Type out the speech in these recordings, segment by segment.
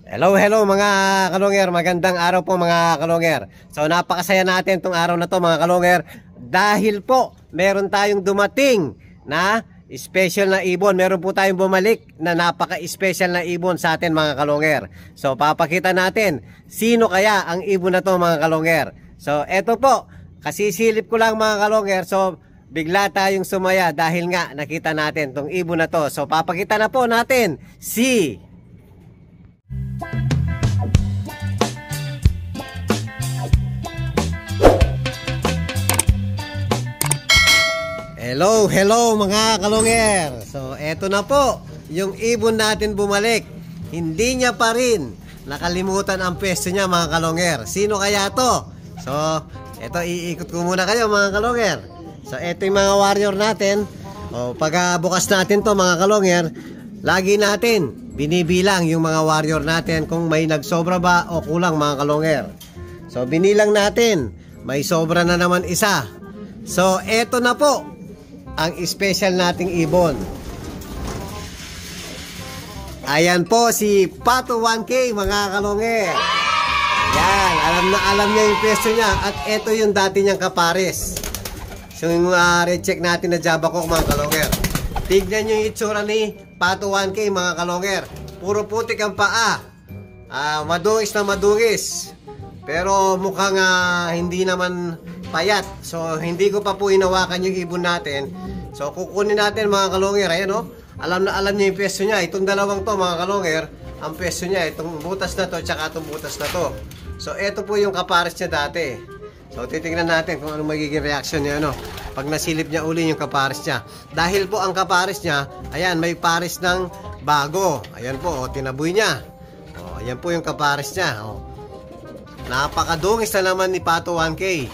Hello, hello mga kalongger. Magandang araw po mga kalongger. So napakasaya natin tong araw na to mga kalongger. Dahil po meron tayong dumating na special na ibon. Meron po tayong bumalik na napaka-special na ibon sa atin mga kalongger. So papakita natin sino kaya ang ibon na to mga kalongger. So eto po, kasisilip ko lang mga kalongger. So bigla tayong sumaya dahil nga nakita natin tong ibon na to. So papakita na po natin si hello, hello mga kalongger. So eto na po yung ibon natin bumalik. Hindi niya pa rin nakalimutan ang pwesto niya mga kalongger. Sino kaya to? So eto, iikot ko muna kayo mga kalongger. So eto yung mga warrior natin. O pag bukas natin to mga kalongger, lagi natin binibilang yung mga warrior natin kung may nagsobra ba o kulang mga kalongger. So binilang natin, may sobra na naman isa. So eto na po ang special nating ibon. Ayan po si Pato 1K mga kalongger. Yan, alam niya yung pwesto niya. At eto yung dati niyang kapares. So yung recheck natin na Java ko mga kalongger. Tignan nyo yung itsura ni Pato 1K mga kalongger. Puro putik ang paa. Madungis na madungis. Pero mukhang hindi naman payat. So hindi ko pa po inawakan yung ibon natin. So kukunin natin mga kalongger. Ayan o, alam niya yung pwesto niya. Itong dalawang to mga kalongger, ang pwesto niya, itong butas na to tsaka itong butas na to. So ito po yung kapares niya dati. So titingnan natin kung anong magiging reaction niya pag nasilip niya uli yung kapares niya. Dahil po ang kapares niya, ayan, may pares ng bago. Ayan po, tinaboy niya. Ayan po yung kapares niya. Napakadungis na naman ni Pato 1K.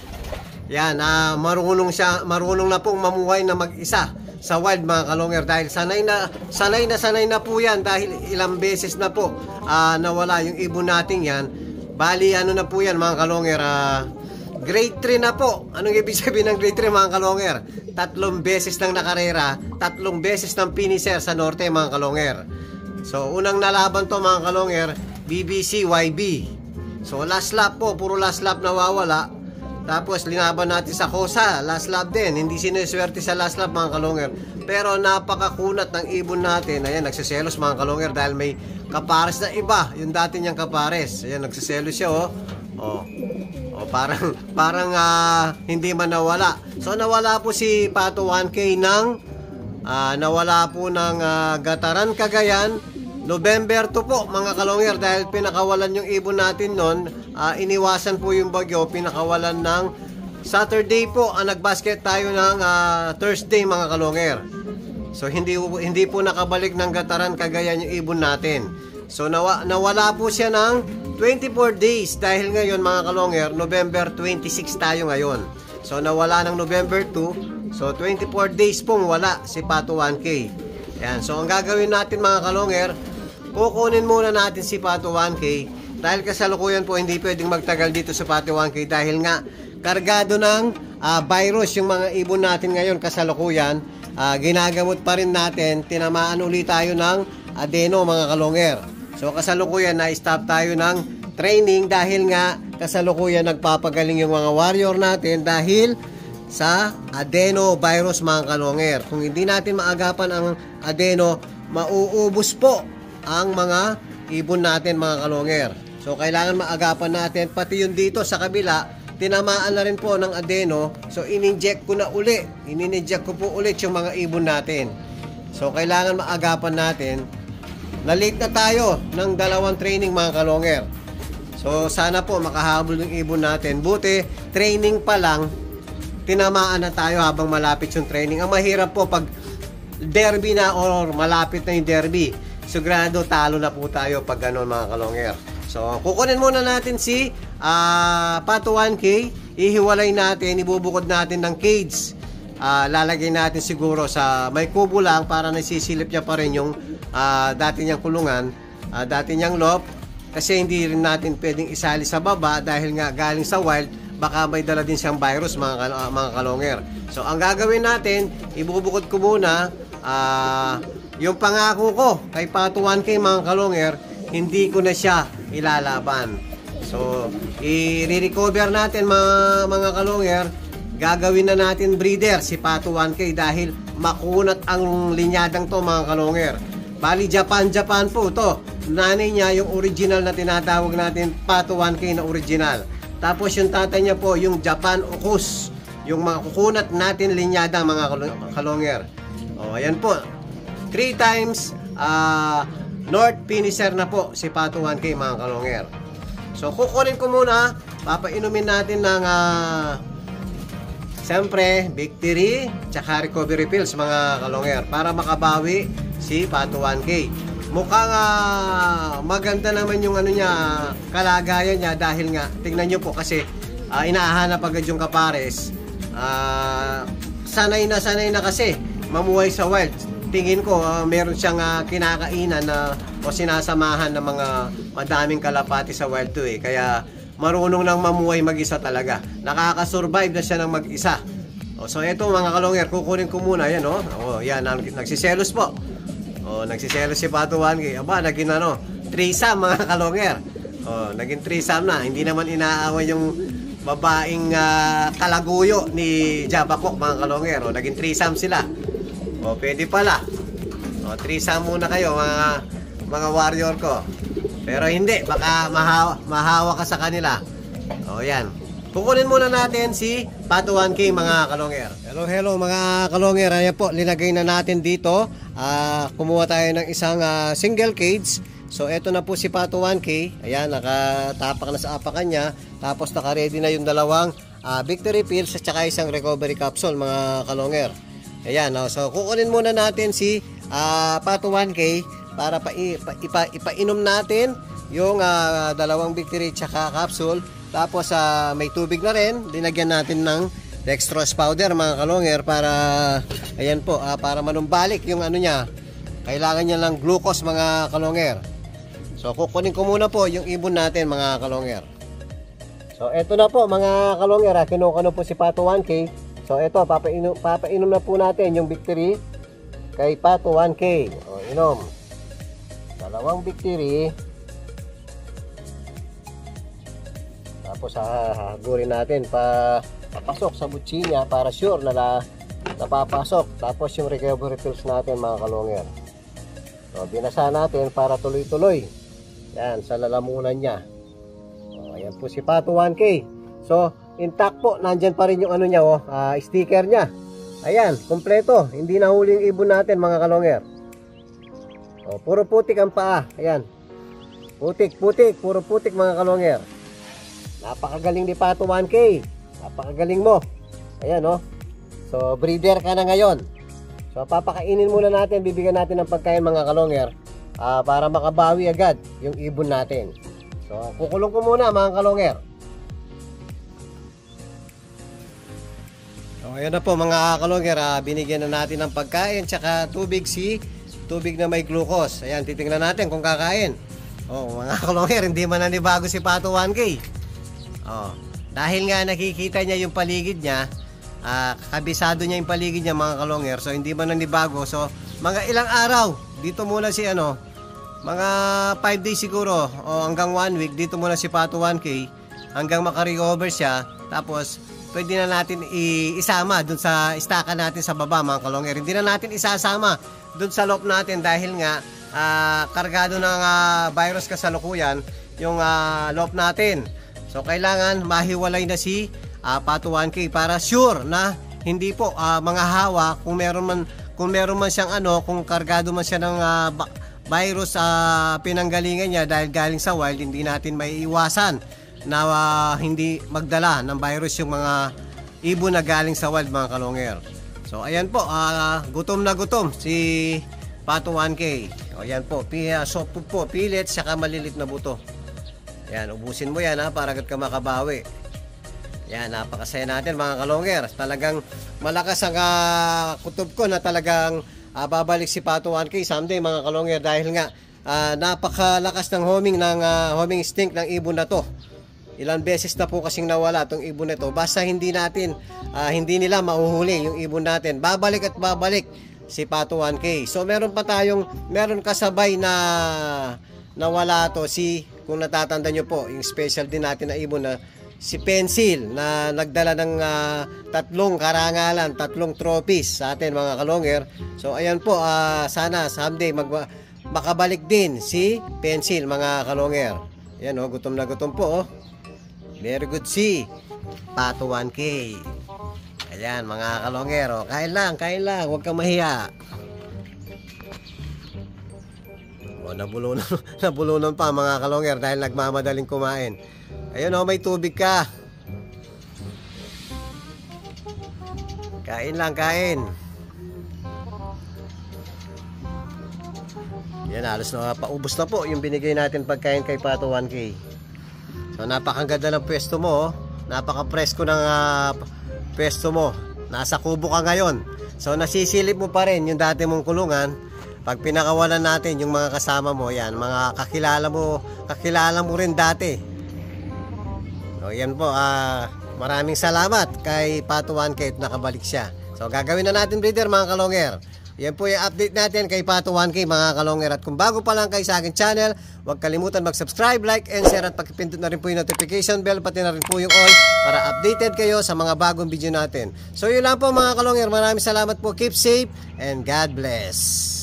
Yan, marunong na pong mamuhay na mag-isa sa wild mga kalongger. Dahil sanay na po yan. Dahil ilang beses na po nawala yung ibon natin yan. Bali ano na po yan mga kalongger, grade 3 na po. Anong ibig sabihin ng grade 3 mga kalongger? 3 beses nang nakarera, 3 beses nang finisher sa norte mga kalongger. So unang nalaban to mga kalongger, BBC YB. So last lap po, puro last lap nawawala. Tapos linaban natin sa Kosa, last lap din. Hindi sineswerte sa last lap mga kalongger. Pero napakakunat ng ibon natin. Ayan, nagsiselos mga kalongger dahil may kapares na iba. Yung dati niyang kapares. Ayan, nagsiselos siya parang hindi man nawala. So nawala po si Pato 1K nawala po ng Gataran, Cagayan, November 2 po mga kalongger. Dahil pinakawalan yung ibon natin nun, iniwasan po yung bagyo, pinakawalan ng Saturday po. Nagbasket tayo ng Thursday mga kalongger. So hindi po nakabalik ng Gataran, Cagayan yung ibon natin. So nawala po siya ng 24 days. Dahil ngayon mga kalongger, November 26 tayo ngayon. So nawala ng November 2. So 24 days pong wala si Pato 1K. Yan. So ang gagawin natin mga kalongger, kukunin muna natin si Pato 1K. Dahil kasalukuyan po hindi pwedeng magtagal dito sa Pato 1K. Dahil nga kargado ng virus yung mga ibon natin ngayon kasalukuyan. Ginagamot pa rin natin. Tinamaan ulit tayo ng adeno mga kalongger. So kasalukuyan na-stop tayo ng training dahil nga kasalukuyan nagpapagaling yung mga warrior natin dahil sa adenovirus mga kalongger. Kung hindi natin maagapan ang adeno, mauubos po ang mga ibon natin mga kalongger. So kailangan maagapan natin. Pati yung dito sa kabila, tinamaan na rin po ng adeno. So in-inject ko na uli. In-inject ko po ulit yung mga ibon natin. So kailangan maagapan natin. Na-late na tayo ng 2 training mga kalongger. So sana po makahabol ng ibon natin. Buti training pa lang, tinamaan na tayo habang malapit yung training. Ang mahirap po pag derby na or malapit na yung derby, sigurado talo na po tayo pag gano'n mga kalongger. So kukunin muna natin si Pato 1K. Ihiwalay natin, ibubukod natin ng cage. Lalagay natin siguro sa may kubo lang para nasisilip niya pa rin yung dati niyang kulungan, dati niyang loft. Kasi hindi rin natin pwedeng isali sa baba dahil nga galing sa wild, baka may dala din siyang virus mga kalongger. So ang gagawin natin, ibubukod ko muna yung pangako ko kay Pato 1K mga kalongger. hindi ko na siya ilalaban. So, i-recover natin mga kalongger. Gagawin na natin breeder si Pato 1K dahil makunat ang linyadang to mga kalongger. Bali Japan po to. Nanay niya yung original na tinatawag natin Pato 1K na original. Tapos yung tatay niya po yung Japan Okus. Yung mga kukunat natin linyada mga kalongger. O ayan po. 3 times North Finisher na po si Pato 1K mga kalongger. So kukunin ko muna, papainumin natin ng siyempre Victory tsaka recovery pills mga kalongger para makabawi si Pato 1K. Mukhang maganda naman yung ano niya, kalagayan niya dahil nga tingnan niyo po kasi inahanap agad yung kapares. Sanay na kasi mamuhay sa wild. Tingin ko meron siyang kinakainan o sinasamahan ng mga madaming kalapati sa wild to kaya marunong nang mamuhay mag-isa talaga. Nakaka-survive na siya ng mag-isa. So ito mga kalongger, kukunin ko muna yan yan, nagsiselos po. Nagsiselos si Pato 1K. Aba, naging threesome mga kalongger. Naging threesome na. Hindi naman inaaway yung babaeng kalaguyo ni Jabakok mga kalongger. Naging threesome sila. Pwede pala. Threesome muna kayo mga warrior ko. Pero hindi, baka mahawa ka sa kanila. Yan. Kukunin muna natin si Pato 1K mga kalongger. Hello mga kalongger. Ayan po, linagay na natin dito. Kumuha tayo ng isang single cage. So eto na po si Pato 1K. Ayan, nakatapak na sa apakan niya. Tapos naka-ready na yung dalawang Victory pills at saka isang recovery capsule mga kalongger. Ayan, so kukunin muna natin si Pato 1K para ipainom natin yung dalawang Victory tsaka capsule. Tapos may tubig na rin, dinagyan natin ng dextrose powder mga kalongger para ayan po, para manumbalik yung ano niya. Kailangan niya ng glucose mga kalongger. So kukunin ko muna po yung ibon natin mga kalongger. So eto na po mga kalongger, kinuha na po si Pato 1K. So eto, papainom na po natin yung Victory kay Pato 1K. Inom. Dalawang Victory. Tapos hagurin natin papasok sa butsi niya para sure na napapasok. Tapos yung recovery pills natin mga kalongger. So binasa natin para tuloy-tuloy. Yan, sa lalamunan niya. Ayan po si Pato 1K. So intact po, nandyan pa rin yung ano niya sticker niya. Ayan, kompleto. Hindi nahuli yung ibon natin mga kalongger. Puro putik ang paa. Ayan. Putik, puro putik mga kalongger. Napakagaling ni Pato 1K. Napakagaling mo. Ayan So breeder ka na ngayon. So papakainin muna natin, bibigyan natin ng pagkain mga kalongger para makabawi agad yung ibon natin. So kukulong ko muna mga kalongger. So ayan na po mga kalongger, binigyan na natin ng pagkain tsaka tubig na may glucose. Ayan, titingnan natin kung kakain. Mga kalongger, hindi man nanibago si Pato 1K. Dahil nga nakikita niya yung paligid niya, kabisado niya yung paligid niya mga kalongger, so hindi man nanibago. So mga ilang araw dito muna si mga 5 days siguro o hanggang 1 week dito muna si Pato 1K hanggang makarecover siya. Tapos pwede na natin isama dun sa istaka natin sa baba mga kalongger. Hindi na natin isasama dun sa loob natin dahil nga kargado ng virus kasalukuyan yung loob natin. So kailangan mahiwalay na si Pato 1K para sure na hindi po mga hawa kung meron man siyang kung kargado man siya ng virus pinanggalingan niya dahil galing sa wild, hindi natin maiiwasan na hindi magdala ng virus yung mga ibon na galing sa wild mga kalongger. So ayan po, gutom na gutom si Pato 1K. Ayan po, soft food po, pellets saka malilit na buto. Yan, ubusin mo yan para agad ka makabawi. Yan, napakasaya natin mga kalongger. Talagang malakas ang kutob ko na talagang babalik si Pato 1K someday mga kalongger dahil nga napakalakas ng homing instinct ng ibon na to. Ilang beses na po kasing nawala itong ibon na to. Basta hindi nila mahuhuli yung ibon natin. Babalik at babalik si Pato 1K. So meron kasabay na nawala to kung natatanda nyo po, yung special din natin na ibon na si Pencil na nagdala ng 3 karangalan, 3 trophies sa atin mga kalonger. So ayan po, sana someday makabalik din si Pencil mga kalonger. Ayan gutom na gutom po Very good si Pato 1K. Ayan mga kalonger, kain lang, huwag kang mahiya. Nabulunan pa mga kalonger dahil nagmamadaling kumain. Ayun may tubig ka. Kain lang, kain. Yan, halos na paubos na po yung binigay natin pagkain kay Pato 1K. So napakaganda ng pwesto mo Napaka-presko ng pwesto mo. Nasa kubo ka ngayon. So nasisilip mo pa rin yung dati mong kulungan. Pag pinakawalan natin yung mga kasama mo, yan, mga kakilala mo rin dati. So yan po, maraming salamat kay Pato 1K at nakabalik siya. So gagawin na natin, breeder, mga kalonger. Yan po yung update natin kay Pato 1K, mga kalonger. At kung bago pa lang kayo sa akin channel, huwag kalimutan mag-subscribe, like, and share. At pakipindot na rin po yung notification bell, pati na rin po yung all para updated kayo sa mga bagong video natin. So yun lang po mga kalonger. Maraming salamat po. Keep safe and God bless.